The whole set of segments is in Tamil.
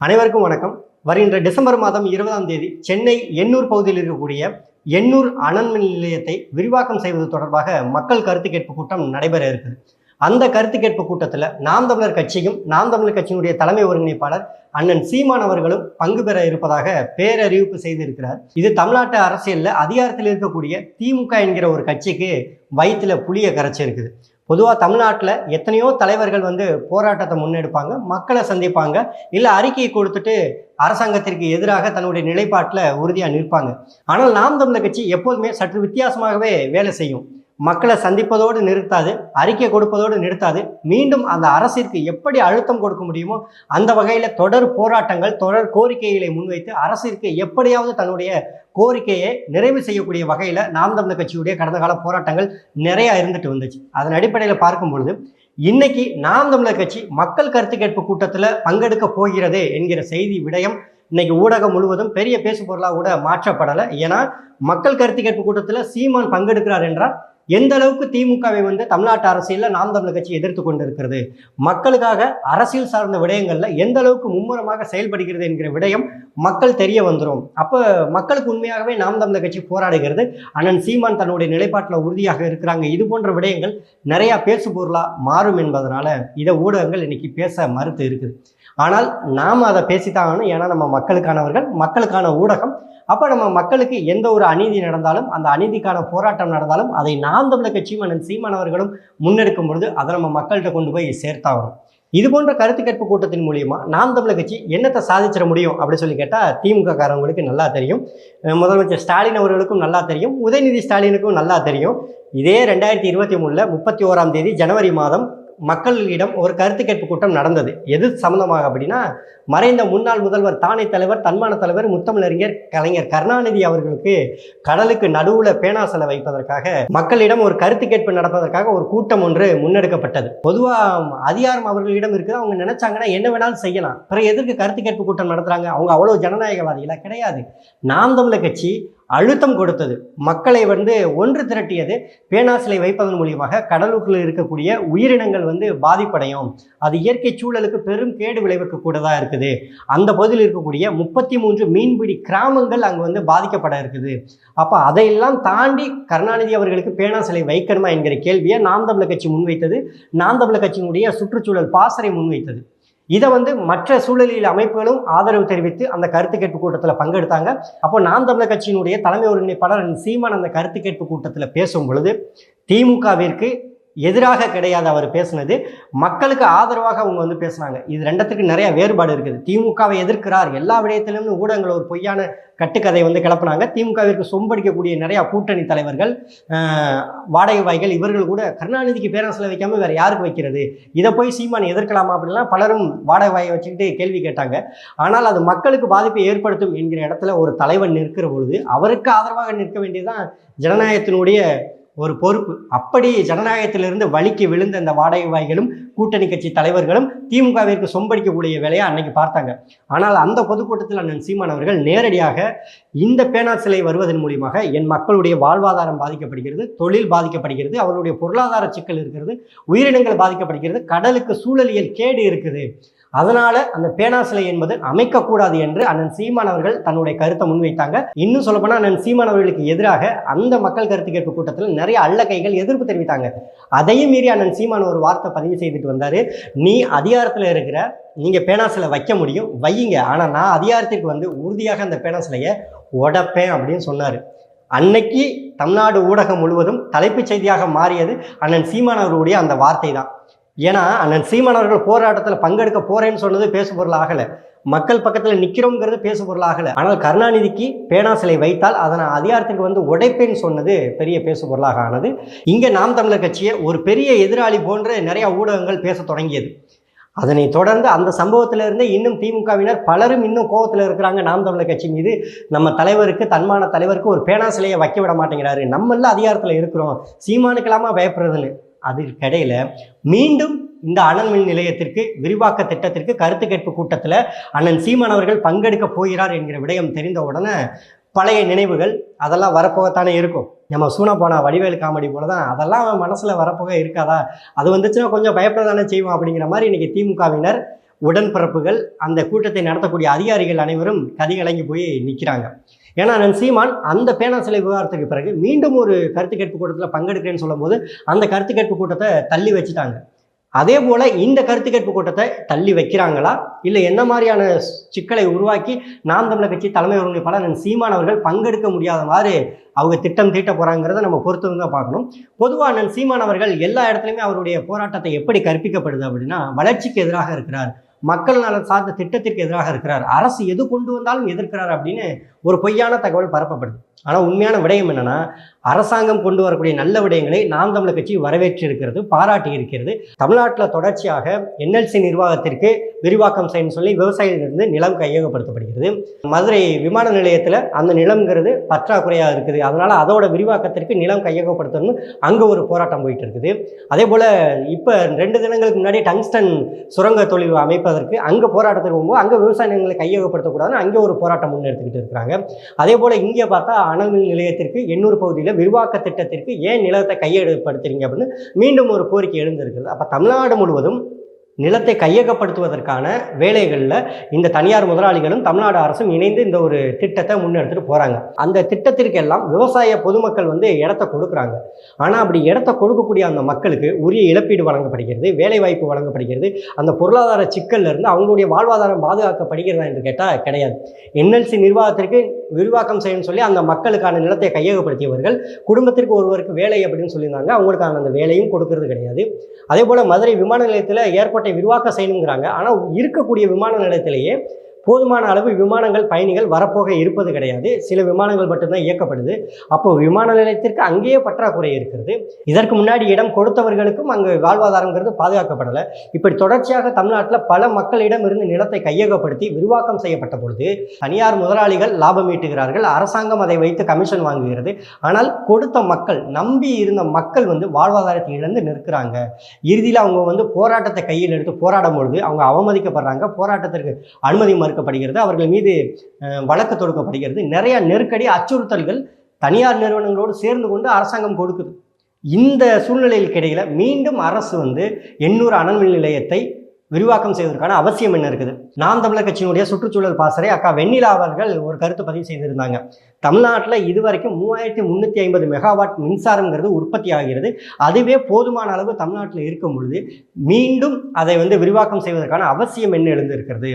அனைவருக்கும் வணக்கம். வருகின்ற டிசம்பர் மாதம் 20ஆம் தேதி சென்னை எண்ணூர் பகுதியில் இருக்கக்கூடிய எண்ணூர் அனல் மின் நிலையத்தை விரிவாக்கம் செய்வது தொடர்பாக மக்கள் கருத்து கேட்பு கூட்டம் நடைபெற இருக்குது. அந்த கருத்து கேட்பு கூட்டத்தில் நாம் தமிழர் கட்சியும் நாம் தமிழர் கட்சியினுடைய தலைமை ஒருங்கிணைப்பாளர் அண்ணன் சீமான் அவர்களும் பங்கு பெற இருப்பதாக பேரறிவிப்பு செய்திருக்கிறார். இது தமிழ்நாட்டு அரசியலில் அதிகாரத்தில் இருக்கக்கூடிய திமுக என்கிற ஒரு கட்சிக்கு வயிற்றுல புளிய கரைச்சிருக்குது. பொதுவாக தமிழ்நாட்டில் எத்தனையோ தலைவர்கள் போராட்டத்தை முன்னெடுப்பாங்க, மக்களை சந்திப்பாங்க, இல்லை அறிக்கையை கொடுத்துட்டு அரசாங்கத்திற்கு எதிராக தன்னுடைய நிலைப்பாட்டில் உறுதியாக நிற்பாங்க. ஆனால் நாம் தமிழர் கட்சி எப்போதுமே சற்று வித்தியாசமாகவே வேலை செய்யும். மக்களை சந்திப்பதோடு நிறுத்தாது, அறிக்கை கொடுப்பதோடு நிறுத்தாது, மீண்டும் அந்த அரசிற்கு எப்படி அழுத்தம் கொடுக்க முடியுமோ அந்த வகையில் தொடர் போராட்டங்கள், தொடர் கோரிக்கைகளை முன்வைத்து அரசிற்கு எப்படியாவது தன்னுடைய கோரிக்கையை நிறைவு செய்யக்கூடிய வகையில் நாம் தமிழர் கட்சியுடைய கடந்த கால போராட்டங்கள் நிறையா இருந்துட்டு வந்துச்சு. அதன் அடிப்படையில் பார்க்கும் பொழுது இன்னைக்கு நாம் தமிழர் கட்சி மக்கள் கருத்து கேட்பு கூட்டத்தில் பங்கெடுக்க போகிறது என்கிற செய்தி விடயம் இன்னைக்கு ஊடகம் முழுவதும் பெரிய பேசு பொருளாக கூட மாற்றப்படலை. ஏன்னா மக்கள் கருத்து கேட்பு கூட்டத்தில் சீமான் பங்கெடுக்கிறார் என்றால் எந்த அளவுக்கு திமுகவை தமிழ்நாட்டு அரசியலில் நாம் தமிழர் கட்சி எதிர்த்து கொண்டிருக்கிறது, மக்களுக்காக அரசியல் சார்ந்த விடயங்களில் எந்த அளவுக்கு மும்முரமாக செயல்படுகிறது என்கிற விடயம் மக்கள் தெரிய வந்துடும். அப்போ மக்களுக்கு உண்மையாகவே நாம் தமிழர் கட்சி போராடுகிறது, அண்ணன் சீமான் தன்னுடைய நிலைப்பாட்டில் உறுதியாக இருக்கிறாங்க, இது போன்ற விடயங்கள் நிறையா பேசு பொருளாக மாறும் என்பதனால இதை ஊடகங்கள் இன்னைக்கு பேச மறுத்து இருக்குது. ஆனால் நாம் அதை பேசித்தான் ஆகணும். ஏன்னா நம்ம மக்களுக்கானவர்கள், மக்களுக்கான ஊடகம். அப்போ நம்ம மக்களுக்கு எந்த ஒரு அநீதி நடந்தாலும், அந்த அநீதிக்கான போராட்டம் நடந்தாலும் அதை நாம் தமிழர் கட்சியும் அண்ணன் சீமான் அவர்களும் முன்னெடுக்கும் பொழுது அதை நம்ம மக்கள்கிட்ட கொண்டு போய் சேர்த்தாகணும். இது போன்ற கருத்து கேட்பு கூட்டத்தின் மூலியமா நாம் தமிழர் கட்சி என்னத்தை சாதிச்சிட முடியும் அப்படின்னு சொல்லி கேட்டால் திமுக காரவங்களுக்கு நல்லா தெரியும், முதலமைச்சர் ஸ்டாலின் அவர்களுக்கும் நல்லா தெரியும், உதயநிதி ஸ்டாலினுக்கும் நல்லா தெரியும். இதே 2023 31ஆம் தேதி ஜனவரி மாதம் மக்களிடம் ஒரு கருத்து கேட்பு கூட்டம் நடந்தது. எது சம்பந்தமாக அப்படின்னா, மறைந்த முன்னாள் முதல்வர், தாணை தலைவர், தன்மான தலைவர், முத்தமிழறிஞர் கலைஞர் கருணாநிதி அவர்களுக்கு கடலுக்கு நடுவுல பேனா சிலை வைப்பதற்காக மக்களிடம் ஒரு கருத்து கேட்பு நடப்பதற்காக ஒரு கூட்டம் ஒன்று முன்னெடுக்கப்பட்டது. பொதுவா அதிகாரம் அவர்களிடம் இருக்குது, அவங்க நினைச்சாங்கன்னா என்ன வேணாலும் செய்யலாம். பிறகு எதற்கு கருத்து கேட்பு கூட்டம் நடத்துறாங்க? அவங்க அவ்வளவு ஜனநாயகவாதிகளா? கிடையாது. நாம் தமிழர் கட்சி அழுத்தம் கொடுத்தது, மக்களை ஒன்று திரட்டியது. பேனா சிலை வைப்பதன் மூலியமாக கடலுக்குள்ள இருக்கக்கூடிய உயிரினங்கள் பாதிப்படையும், அது இயற்கை சூழலுக்கு பெரும் கேடு விளைவிக்க கூடதா இருக்குது. அந்த பகுதியில் இருக்கக்கூடிய 33 மீன்பிடி கிராமங்கள் அங்கு பாதிக்கப்பட இருக்குது. அப்ப அதையெல்லாம் தாண்டி கருணாநிதி அவர்களுக்கு பேனா சிலை வைக்கணுமா என்கிற கேள்வியை நாம் தமிழர் கட்சி முன்வைத்தது. நாம் தமிழர் கட்சியினுடைய சுற்றுச்சூழல் பாசறை முன்வைத்தது. இதை மற்ற சூழலியல் அமைப்புகளும் ஆதரவு தெரிவித்து அந்த கருத்து கேட்பு கூட்டத்தில் பங்கெடுத்தாங்க. அப்போ நாம் தமிழர் கட்சியினுடைய தலைமை ஒருங்கிணைப்பாளர் சீமான் அந்த கருத்து கேட்பு கூட்டத்தில் பேசும் பொழுது திமுகவிற்கு எதிராக கிடையாது அவர் பேசினது, மக்களுக்கு ஆதரவாக அவங்க பேசினாங்க. இது ரெண்டத்துக்கு நிறைய வேறுபாடு இருக்குது. திமுகவை எதிர்க்கிறார் எல்லா விடயத்திலும் ஊடகங்கள் ஒரு பொய்யான கட்டுக்கதை கிளப்பினாங்க. திமுகவிற்கு சொம்படிக்கக்கூடிய நிறைய கூட்டணி தலைவர்கள், வாடகை வாய்கள், இவர்கள் கூட கருணாநிதிக்கு பேரன் சிலை வைக்காம வேற யாருக்கு வைக்கிறது, இதை போய் சீமான் எதிர்க்கலாமா அப்படின்லாம் பலரும் வாடகை வாயை வச்சுக்கிட்டு கேள்வி கேட்டாங்க. ஆனால் அது மக்களுக்கு பாதிப்பை ஏற்படுத்தும் என்கிற இடத்துல ஒரு தலைவன் நிற்கிற பொழுது அவருக்கு ஆதரவாக நிற்க வேண்டியதுதான் ஜனநாயகத்தினுடைய ஒரு பொறுப்பு. அப்படி ஜனநாயகத்திலிருந்து வலிக்கு விழுந்த அந்த வாடகை வாய்களும் கூட்டணி கட்சி தலைவர்களும் திமுகவிற்கு சொம்படிக்கக்கூடிய வேலையை அன்னைக்கு பார்த்தாங்க. ஆனால் அந்த பொதுக்கூட்டத்தில் அண்ணன் சீமான் அவர்கள் நேரடியாக இந்த பேனா சிலை வருவதன் மூலியமாக என் மக்களுடைய வாழ்வாதாரம் பாதிக்கப்படுகிறது, தொழில் பாதிக்கப்படுகிறது, அவருடைய பொருளாதார சிக்கல் இருக்கிறது, உயிரினங்கள் பாதிக்கப்படுகிறது, கடலுக்கு சூழலியல் கேடு இருக்குது, அதனால அந்த பேனா சிலை என்பது அமைக்கக்கூடாது என்று அண்ணன் சீமான் அவர்கள் தன்னுடைய கருத்தை முன்வைத்தாங்க. இன்னும் சொல்லப்போனா அண்ணன் சீமான் அவர்களுக்கு எதிராக அந்த மக்கள் கருத்து கேட்பு கூட்டத்தில் நிறைய அல்லக்கைகள் எதிர்ப்பு தெரிவித்தாங்க. அதையும் மீறி அண்ணன் சீமான் ஒரு வார்த்தை பதிவு செய்துட்டு வந்தாரு. நீ அதிகாரத்தில் இருக்கிற, நீங்க பேனா சிலை வைக்க முடியும், வையுங்க, ஆனா நான் அதிகாரத்திற்கு உறுதியாக அந்த பேனா சிலையை உடைப்பேன் அப்படின்னு சொன்னாரு. அன்னைக்கு தமிழ்நாடு ஊடகம் முழுவதும் தலைப்புச் செய்தியாக மாறியது அண்ணன் சீமான் அவர்களுடைய அந்த வார்த்தை தான். ஏன்னா அண்ணன் சீமான் அவர்கள் போராட்டத்தில் பங்கெடுக்க போறேன்னு சொன்னது பேசு பொருள் ஆகலை, மக்கள் பக்கத்தில் நிற்கிறோங்கிறது பேசு பொருள் ஆகலை. ஆனால் கருணாநிதிக்கு பேனா சிலை வைத்தால் அதை நான் அதிகாரத்துக்கு உடைப்பேன்னு சொன்னது பெரிய பேசு பொருளாக ஆனது. இங்கே நாம் தமிழர் கட்சியை ஒரு பெரிய எதிராளி போன்ற நிறைய ஊடகங்கள் பேச தொடங்கியது. அதனை தொடர்ந்து அந்த சம்பவத்திலிருந்து இன்னும் திமுகவினர் பலரும் இன்னும் கோபத்தில் இருக்கிறாங்க. நாம் தமிழர் கட்சி மீது, நம்ம தலைவருக்கு, தன்மான தலைவருக்கு ஒரு பேனா சிலையை வைக்க விட மாட்டேங்கிறாரு, நம்மள அதிகாரத்தில் இருக்கிறோம், சீமானுக்கெல்லாமா பயப்படுறதுன்னு. அதற்கிடையில மீண்டும் இந்த அனல் மின் நிலையத்திற்கு விரிவாக்க திட்டத்திற்கு கருத்து கேட்பு கூட்டத்தில் அண்ணன் சீமான் அவர்கள் பங்கெடுக்க போகிறார் என்கிற விடயம் தெரிந்த உடனே பழைய நினைவுகள் அதெல்லாம் வரப்போகத்தானே இருக்கும். நம்ம சூனா போனா வடிவேலு காமெடி போல தான் அதெல்லாம் மனசில் வரப்போக இருக்காதா, அது வந்துச்சுன்னா கொஞ்சம் பயப்பட தானே செய்வோம் அப்படிங்கிற மாதிரி இன்றைக்கி திமுகவினர் உடன்பிறப்புகள், அந்த கூட்டத்தை நடத்தக்கூடிய அதிகாரிகள் அனைவரும் கதிகலங்கி போய் நிற்கிறாங்க. ஏன்னா சீமான் அந்த பேனா சிலை விவகாரத்துக்கு பிறகு மீண்டும் ஒரு கருத்து கேட்பு கூட்டத்தில் பங்கெடுக்கிறேன்னு சொல்லும்போது அந்த கருத்து கேட்பு கூட்டத்தை தள்ளி வச்சுட்டாங்க. அதே போல இந்த கருத்து கேட்பு கூட்டத்தை தள்ளி வைக்கிறாங்களா, இல்லை என்ன மாதிரியான சிக்கலை உருவாக்கி நாம் தமிழர் கட்சி தலைமை ஒருங்கிணைப்பாளர் சீமான் அவர்கள் பங்கெடுக்க முடியாத மாதிரி அவங்க திட்டம் தீட்ட போறாங்கிறத நம்ம பொறுத்து தான் பார்க்கணும். பொதுவாக சீமான் அவர்கள் எல்லா இடத்துலையுமே அவருடைய போராட்டத்தை எப்படி கற்பிக்கப்படுது அப்படின்னா, வளர்ச்சிக்கு எதிராக இருக்கிறார், மக்கள் நலன் சார்ந்த திட்டத்திற்கு எதிராக இருக்கிறார், அரசு எது கொண்டு வந்தாலும் எதிர்க்கிறார் அப்படின்னு ஒரு பொய்யான தகவல் பரப்பப்படுது. ஆனால் உண்மையான விடயம் என்னன்னா, அரசாங்கம் கொண்டு வரக்கூடிய நல்ல விடயங்களை நாம் தமிழர் கட்சி வரவேற்று இருக்கிறது, பாராட்டி இருக்கிறது. தமிழ்நாட்டில் தொடர்ச்சியாக NLC நிர்வாகத்திற்கு விரிவாக்கம் செய்யணும்னு சொல்லி விவசாயிகளிலிருந்து நிலம் கையகப்படுத்தப்படுகிறது. மதுரை விமான நிலையத்தில் அந்த நிலம்ங்கிறது பற்றாக்குறையாக இருக்குது, அதனால அதோட விரிவாக்கத்திற்கு நிலம் கையகப்படுத்தணும் அங்கே ஒரு போராட்டம் போயிட்டு இருக்குது. அதே போல் இப்போ 2 தினங்களுக்கு முன்னாடி டங்ஸ்டன் சுரங்க தொழில் அமைப்பதற்கு அங்கே போராட்டத்துக்கு போகும்போது அங்கே விவசாய நிலங்களை கையகப்படுத்தக்கூடாதுன்னு அங்கே ஒரு போராட்டம் முன்னெடுத்துக்கிட்டு இருக்கிறாங்க. அதே போல் இங்கே பார்த்தா அனல் மின் நிலையத்திற்கு 800 பகுதியில் விரிவாக்க திட்டத்திற்கு ஏன் நிலத்தை கையகப்படுத்துறீங்க அப்படின்னு மீண்டும் ஒரு கோரிக்கை எழுந்திருக்கிறது. அப்போ தமிழ்நாடு முழுவதும் நிலத்தை கையகப்படுத்துவதற்கான வேலைகளில் இந்த தனியார் முதலாளிகளும் தமிழ்நாடு அரசும் இணைந்து இந்த ஒரு திட்டத்தை முன்னெடுத்துட்டு போகிறாங்க. அந்த திட்டத்திற்கெல்லாம் விவசாய பொதுமக்கள் இடத்த கொடுக்குறாங்க. ஆனால் அப்படி இடத்த கொடுக்கக்கூடிய அந்த மக்களுக்கு உரிய இழப்பீடு வழங்கப்படுகிறது, வேலைவாய்ப்பு வழங்கப்படுகிறது, அந்த பொருளாதார சிக்கல்ல இருந்து அவங்களுடைய வாழ்வாதாரம் பாதுகாக்கப்படுகிறதா என்று கேட்டால் கிடையாது. NLC நிர்வாகத்திற்கு விரிவாக்கம் செய்யணும்னு சொல்லி அந்த மக்களுக்கான நிலத்தை கையகப்படுத்தியவர்கள் குடும்பத்திற்கு ஒருவருக்கு வேலை அப்படின்னு சொல்லியிருந்தாங்க, அவங்களுக்கான அந்த வேலையும் கொடுக்கறது கிடையாது. அதே போல் மதுரை விமான நிலையத்தில் ஏர்போர்ட்டை விரிவாக்கம் செய்யணுங்கிறாங்க. ஆனால் இருக்கக்கூடிய விமான நிலையத்திலேயே போதுமான அளவு விமானங்கள் பயணிகள் வரப்போக இருப்பது கிடையாது, சில விமானங்கள் மட்டும்தான் இயக்கப்படுது. அப்போ விமான நிலையத்திற்கு அங்கேயே பற்றாக்குறை இருக்கிறது. இதற்கு முன்னாடி இடம் கொடுத்தவர்களுக்கும் அங்கு வாழ்வாதாரங்கிறது பாதுகாக்கப்படலை. இப்படி தொடர்ச்சியாக தமிழ்நாட்டில் பல மக்களிடம் இருந்து நிலத்தை கையகப்படுத்தி விரிவாக்கம் செய்யப்பட்ட பொழுது தனியார் முதலாளிகள் லாபம் ஈட்டுகிறார்கள், அரசாங்கம் அதை வைத்து கமிஷன் வாங்குகிறது. ஆனால் கொடுத்த மக்கள், நம்பி இருந்த மக்கள் வாழ்வாதாரத்தை இழந்து நிற்கிறாங்க. இறுதியில் அவங்க போராட்டத்தை கையில் எடுத்து போராடும் பொழுது அவங்க அவமதிக்கப்படுறாங்க, போராட்டத்திற்கு அனுமதி மறுக்கப்படுகிறது, அவர்கள் மீது வழக்கு தொடுக்கப்படுகிறது. நிறைய நெருக்கடி, அச்சுறுத்தல்கள் தனியார் நிறுவனங்களோடு சேர்ந்து கொண்டு அரசாங்கம் கொடுக்குது. இந்த சூழ்நிலைக்கு இடையில மீண்டும் அரசு 800 அனல் மின் நிலையத்தை விரிவாக்கம் செய்வதற்கான அவசியம் என்ன இருக்குது? நாம் தமிழர் கட்சியினுடைய சுற்றுச்சூழல் பாசறை அக்கா வெண்ணிலா அவர்கள் ஒரு கருத்து பதிவு செய்திருந்தாங்க. தமிழ்நாட்டில் இதுவரைக்கும் 3350 மெகாவாட் மின்சாரங்கிறது உற்பத்தி ஆகிறது. அதுவே போதுமான அளவு தமிழ்நாட்டில் இருக்கும் பொழுது மீண்டும் அதை விரிவாக்கம் செய்வதற்கான அவசியம் என்ன எழுந்திருக்கிறது?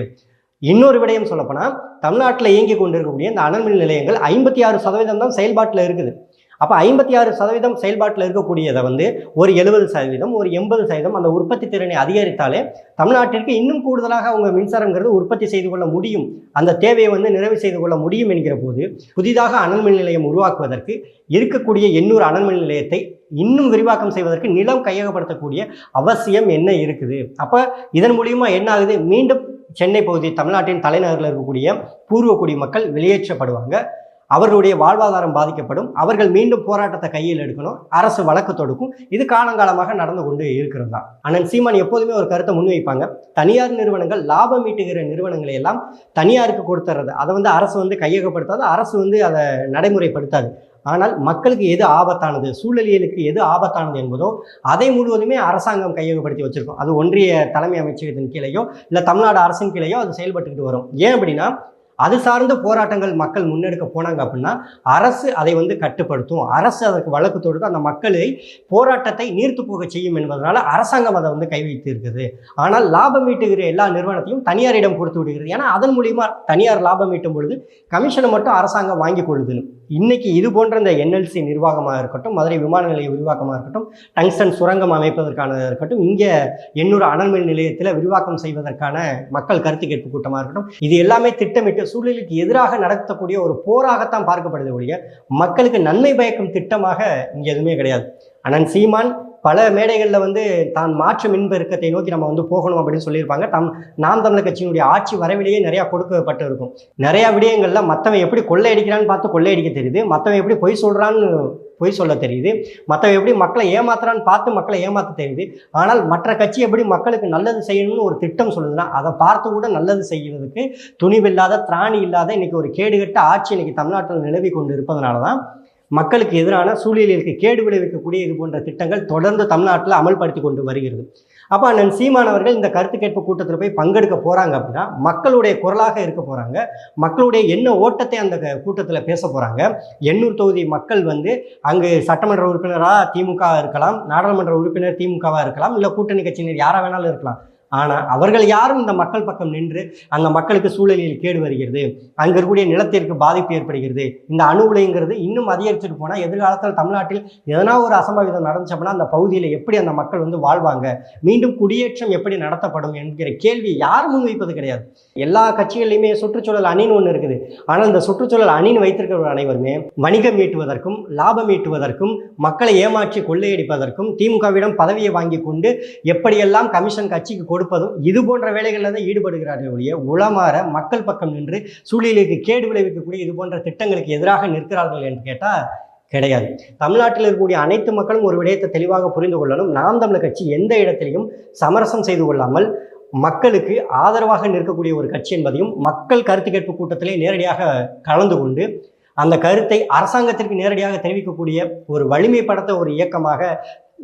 இன்னொரு விடயம் சொல்லப்போனால், தமிழ்நாட்டில் இயங்கி கொண்டிருக்கக்கூடிய இந்த அனல் மின் நிலையங்கள் 56% தான் செயல்பாட்டில் இருக்குது. அப்போ 56% செயல்பாட்டில் இருக்கக்கூடியதை ஒரு 70%, ஒரு 80% அந்த உற்பத்தி திறனை அதிகரித்தாலே தமிழ்நாட்டிற்கு இன்னும் கூடுதலாக அவங்க மின்சாரங்கிறது உற்பத்தி செய்து கொள்ள முடியும், அந்த தேவையை நிறைவு செய்து கொள்ள முடியும் என்கிற போது புதிதாக அனல் மின் நிலையம் உருவாக்குவதற்கு இருக்கக்கூடிய 800 அனல் மின் நிலையத்தை இன்னும் விரிவாக்கம் செய்வதற்கு நிலம் கையகப்படுத்தக்கூடிய அவசியம் என்ன இருக்குது? அப்போ இதன் மூலியமா என்ன ஆகுது? மீண்டும் சென்னை பகுதி, தமிழ்நாட்டின் தலைநகரில் இருக்கக்கூடிய பூர்வக்குடி மக்கள் வெளியேற்றப்படுவாங்க, அவர்களுடைய வாழ்வாதாரம் பாதிக்கப்படும், அவர்கள் மீண்டும் போராட்டத்தை கையில் எடுக்கணும், அரசு வழக்கு தொடுக்கும். இது காலங்காலமாக நடந்து கொண்டு இருக்கிறது தான். அண்ணன் சீமான் எப்போதுமே ஒரு கருத்தை முன்வைப்பாங்க, தனியார் நிறுவனங்கள் லாபம் ஈட்டுகிற நிறுவனங்களை எல்லாம் தனியாருக்கு கொடுத்துறது, அதை அரசு கையகப்படுத்தாது, அரசு அதை நடைமுறைப்படுத்தாது. ஆனால் மக்களுக்கு எது ஆபத்தானது, சூழலியலுக்கு எது ஆபத்தானது என்பதோ அதை முழுவதுமே அரசாங்கம் கையகப்படுத்தி வச்சிருக்கும். அது ஒன்றிய தலைமை அமைச்சகத்தின் கீழேயோ இல்லை தமிழ்நாடு அரசின் கீழேயோ அது செயல்பட்டுக்கிட்டு வரும். ஏன் அப்படின்னா, அது சார்ந்த போராட்டங்கள் மக்கள் முன்னெடுக்க போனாங்க அப்படின்னா அரசு அதை கட்டுப்படுத்தும், அரசு அதற்கு வழக்கு தொடுத்து அந்த மக்களை போராட்டத்தை நீர்த்து போக செய்யும் என்பதனால அரசாங்கம் அதை கை வைத்து இருக்குது. ஆனால் லாபம் ஈட்டுகிற எல்லா நிறுவனத்தையும் தனியாரிடம் கொடுத்து விடுகிறது. ஏன்னா அதன் மூலியமா தனியார் லாபம் ஈட்டும் பொழுது கமிஷனை மட்டும் அரசாங்கம் வாங்கி கொள்ளுதுன்னு. இன்னைக்கு இது போன்ற இந்த NLC நிர்வாகமாக இருக்கட்டும், மதுரை விமான நிலைய விரிவாக்கமாக இருக்கட்டும், டங்ஸ்டன் சுரங்கம் அமைப்பதற்கானதாக இருக்கட்டும், இங்கே 800 அனல் மின் நிலையத்தில் விரிவாக்கம் செய்வதற்கான மக்கள் கருத்து கேட்பு கூட்டமாக இருக்கட்டும், இது எல்லாமே திட்டமிட்டு சூழலுக்கு எதிராக நடத்தக்கூடிய ஒரு போராகத்தான் பார்க்கப்படுது ஒழிய மக்களுக்கு நன்மை பயக்கும் திட்டமாக இங்கே எதுவுமே கிடையாது. அண்ணன் சீமான் பல மேடைகளில் தான் மாற்று மின் பெருக்கத்தை நோக்கி நம்ம போகணும் அப்படின்னு சொல்லியிருப்பாங்க. நாம் தமிழர் கட்சியினுடைய ஆட்சி வரவிலேயே நிறையா கொடுக்கப்பட்டு இருக்கும். நிறையா விடயங்களில் மற்றவன் எப்படி கொள்ளையடிக்கிறான்னு பார்த்து கொள்ளையடிக்க தெரியுது, மற்றவன் எப்படி பொய் சொல்கிறான்னு பொய் சொல்ல தெரியுது, மற்றவன் எப்படி மக்களை ஏமாத்துறான்னு பார்த்து மக்களை ஏமாற்ற தெரியுது. ஆனால் மற்ற கட்சி எப்படி மக்களுக்கு நல்லது செய்யணும்னு ஒரு திட்டம் சொல்லுதுன்னா அதை பார்த்து கூட நல்லது செய்கிறதுக்கு துணிவில்லாத, திராணி இல்லாத இன்னைக்கு ஒரு கேடுகட்ட ஆட்சி இன்னைக்கு தமிழ்நாட்டில் நிலவி கொண்டு இருப்பதனால தான் மக்களுக்கு எதிரான சூழலிற்கு கேடு விளைவிக்கக்கூடிய இது போன்ற திட்டங்கள் தொடர்ந்து தமிழ்நாட்டில் அமல்படுத்தி கொண்டு வருகிறது. அப்போ அண்ணன் சீமான் அவர்கள் இந்த கருத்து கேட்பு கூட்டத்தில் போய் பங்கெடுக்க போகிறாங்க அப்படின்னா மக்களுடைய குரலாக இருக்க போகிறாங்க, மக்களுடைய என்ன ஓட்டத்தை அந்த கூட்டத்தில் பேச போகிறாங்க. எண்ணூர் தொகுதி மக்கள் அங்கு சட்டமன்ற உறுப்பினராக திமுக இருக்கலாம், நாடாளுமன்ற உறுப்பினர் திமுகவாக இருக்கலாம், இல்லை கூட்டணி கட்சியினர் யாராக வேணாலும் இருக்கலாம். ஆனால் அவர்கள் யாரும் இந்த மக்கள் பக்கம் நின்று அந்த மக்களுக்கு சூழலில் கேடு வருகிறது, அங்கே இருக்கக்கூடிய நிலத்திற்கு பாதிப்பு ஏற்படுகிறது, இந்த அணு உலைங்கிறது இன்னும் அதிகரிச்சுட்டு போனால் எதிர்காலத்தில் தமிழ்நாட்டில் எதனா ஒரு அசம்பாவிதம் நடந்துச்சு அப்படின்னா அந்த பகுதியில் எப்படி அந்த மக்கள் வாழ்வாங்க, மீண்டும் குடியேற்றம் எப்படி நடத்தப்படும் என்கிற கேள்வி யார் முன்வைப்பது கிடையாது. எல்லா கட்சிகள்லையுமே சுற்றுச்சூழல் அணின்னு ஒன்று இருக்குது. ஆனால் இந்த சுற்றுச்சூழல் அணின்னு வைத்திருக்கிற அனைவருமே வணிகம் ஈட்டுவதற்கும் லாபம் ஈட்டுவதற்கும் மக்களை ஏமாற்றி கொள்ளையடிப்பதற்கும் திமுகவிடம் பதவியை வாங்கி கொண்டு எப்படியெல்லாம் கமிஷன் கட்சிக்கு கொடுப்பதும் இது போன்ற வேலைகளில் தான் ஈடுபடுகிறார்கள் ஒழிய உளமாற மக்கள் பக்கம் நின்று சூழலுக்கு கேடு விளைவிக்கக்கூடிய இது போன்ற திட்டங்களுக்கு எதிராக நிற்கிறார்கள் என்று கேட்டால் கிடையாது. தமிழ்நாட்டில் இருக்கக்கூடிய அனைத்து மக்களும் ஒரு விடயத்தை தெளிவாக புரிந்து கொள்ளணும். நாம் தமிழர் கட்சி எந்த இடத்திலையும் சமரசம் செய்து கொள்ளாமல் மக்களுக்கு ஆதரவாக நிற்கக்கூடிய ஒரு கட்சி என்பதையும் மக்கள் கருத்து கேட்பு கூட்டத்திலே நேரடியாக கலந்து கொண்டு அந்த கருத்தை அரசாங்கத்திற்கு நேரடியாக தெரிவிக்கக்கூடிய ஒரு வலிமை படைத்த ஒரு இயக்கமாக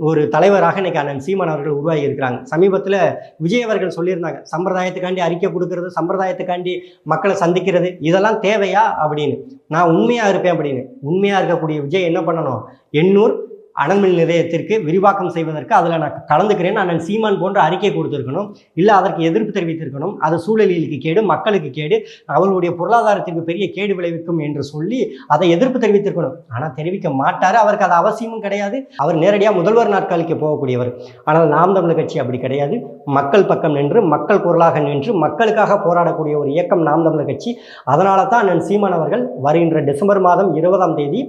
ஒரு தலைவராக இன்னைக்கு அண்ணன் சீமான் அவர்கள் உருவாகி இருக்கிறாங்க. சமீபத்தில் விஜய் அவர்கள் சொல்லியிருந்தாங்க, சம்பிரதாயத்துக்காண்டி அறிக்கை கொடுக்கறது, சம்பிரதாயத்துக்காண்டி மக்களை சந்திக்கிறது இதெல்லாம் தேவையா அப்படின்னு. நான் உண்மையாக இருப்பேன் அப்படின்னு. உண்மையாக இருக்கக்கூடிய விஜய் என்ன பண்ணணும், எண்ணூர் அனல்மின் நிலையத்திற்கு விரிவாக்கம் செய்வதற்கு அதில் நான் கலந்துக்கிறேன்னு அண்ணன் சீமான் போன்ற அறிக்கை கொடுத்துருக்கணும், இல்லை அதற்கு எதிர்ப்பு தெரிவித்திருக்கணும். அது சூழலிற்கு கேடு, மக்களுக்கு கேடு, அவர்களுடைய பொருளாதாரத்திற்கு பெரிய கேடு விளைவிக்கும் என்று சொல்லி அதை எதிர்ப்பு தெரிவித்திருக்கணும். ஆனால் தெரிவிக்க மாட்டார், அவருக்கு அது அவசியமும் கிடையாது. அவர் நேரடியாக முதல்வர் நாட்களுக்கு போகக்கூடியவர். ஆனால் நாம் தமிழர் கட்சி அப்படி கிடையாது. மக்கள் பக்கம் நின்று மக்கள் குரலாக நின்று மக்களுக்காக போராடக்கூடிய ஒரு இயக்கம் நாம் தமிழர் கட்சி. அதனால தான் அண்ணன் சீமான் அவர்கள் வருகின்ற டிசம்பர் மாதம் 20ஆம் தேதி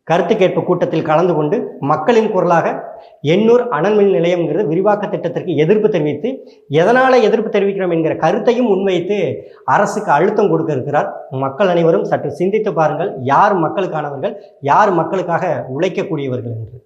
கருத்து கேட்பு கூட்டத்தில் கலந்து கொண்டு மக்களின் குரலாக எண்ணூர் அனல்மின் நிலையம்ங்கிறது விரிவாக்க திட்டத்திற்கு எதிர்ப்பு தெரிவித்து எதனால் எதிர்ப்பு தெரிவிக்கிறோம் என்கிற கருத்தையும் முன்வைத்து அரசுக்கு அழுத்தம் கொடுக்க இருக்கிறார். மக்கள் அனைவரும் சற்று சிந்தித்து பாருங்கள், யார் மக்களுக்கானவர்கள், யார் மக்களுக்காக உழைக்கக்கூடியவர்கள் என்று.